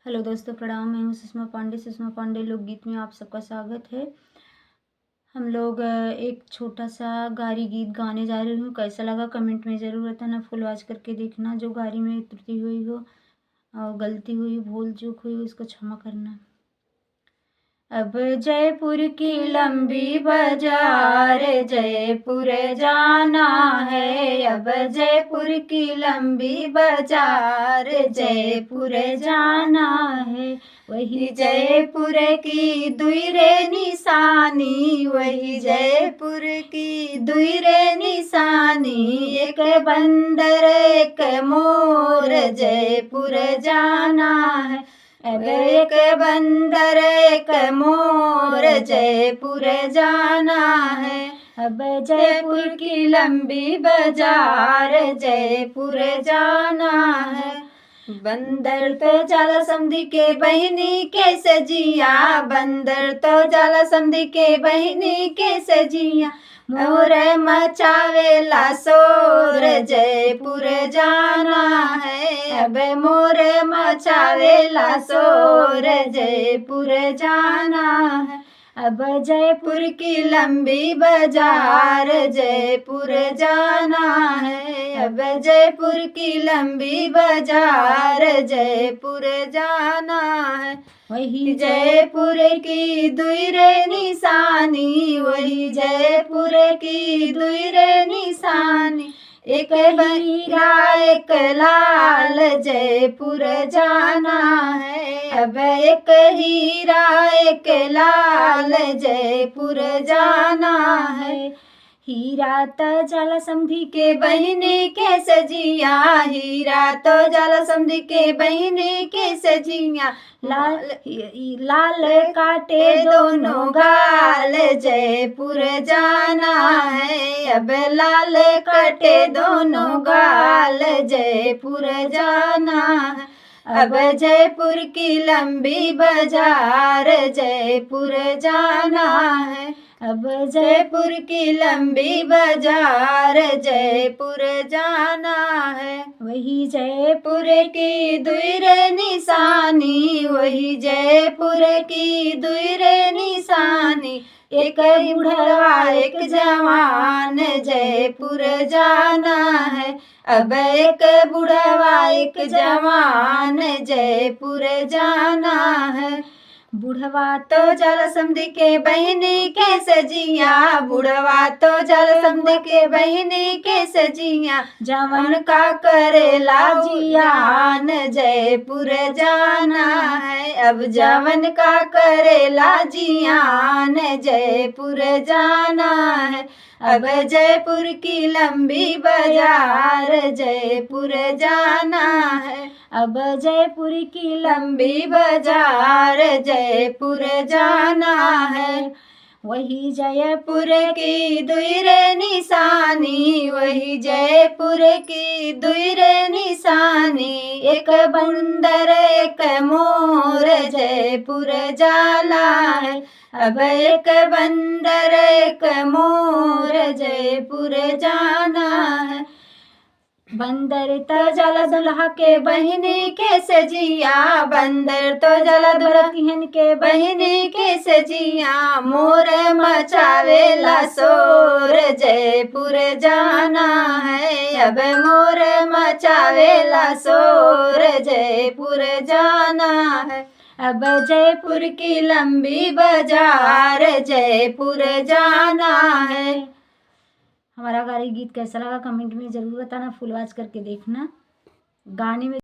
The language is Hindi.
हेलो दोस्तों, प्रणाम। मैं हूँ सुषमा पांडे लोकगीत में आप सबका स्वागत है। हम लोग एक छोटा सा गारी गीत गाने जा रही हूँ। कैसा लगा कमेंट में ज़रूर बताना। फुल वॉच करके देखना। जो गारी में त्रुटि हुई हो और गलती हुई, भूल चूक हुई, उसको क्षमा करना। अब जयपुर की लंबी बाजार जयपुर जाना है। अब जयपुर की लंबी बाजार जयपुर जाना है। वही जयपुर की दुई रे निशानी, वही जयपुर की दुई रे निशानी। एक बंदर एक मोर जयपुर जाना है। अब एक बंदर एक मोर जयपुर जाना है। अब जयपुर की लंबी बाजार जयपुर जाना है। बंदर तो जाला समधी के बहिनी के सजिया, बंदर तो जाला समधी के बहिनी के सजिया। मोर मचावेला शोर जयपुर जाना है। अब मोर मचावेला शोर जयपुर जाना है। अब जयपुर की लंबी बाजार जयपुर जाना है। अब जयपुर की लंबी बाजार जयपुर जाना है। वही जयपुर की दुई रे निशानी, वही जयपुर की दुई रे निशानी। एक हीरा एक लाल जयपुर जाना है। अब एक हीरा एक लाल जयपुर जाना है। हीरा तो जाला समधी के बहिनी के सजिया, हीरा तो जाला समधी के बहिनी के सजिया। लाल काटे दोनों गाल जयपुर जाना है। अब लाल काटे दोनों गाल जयपुर जाना है। अब जयपुर की लंबी बाजार जयपुर जाना है। अब जयपुर की लंबी बाजार जयपुर जाना है। वही जयपुर की दुई रे निशानी, वही जयपुर की दुई रे निशानी। एक बुढ़वा एक जवान जयपुर जाना है। अब एक बुढ़वा एक जवान जयपुर जाना है। बुढ़वा तो जाला समधी के बहिनी के सजिया, बुढ़वा तो जाला समधी के बहिनी के सजिया। जवन का करेला जियान जयपुर जाना है। अब जवन का करेला जियान जयपुर जाना है। अब जयपुर की लंबी बाजार जयपुर जाना है। अब जयपुर की लंबी बाजार जयपुर जाना है। वही जयपुर की दुई रे निशानी, वही जयपुर की दुई रे निशानी। एक बंदर एक मोर जयपुर जाना है। अब एक बंदर एक मोर जयपुर जाना है। बंदर तो जाला दुल्हा के बहिनी के सजिया, बंदर तो जाला दुल्हन के बहिनी के सजिया। मोर मचावेला शोर जयपुर जाना है। अब मोर मचावेला शोर जयपुर जाना है। अब जयपुर की लंबी बाजार जयपुर जाना है। हमारा गारी गीत कैसा लगा कमेंट में ज़रूर बताना। फुल वॉच करके देखना। गाने में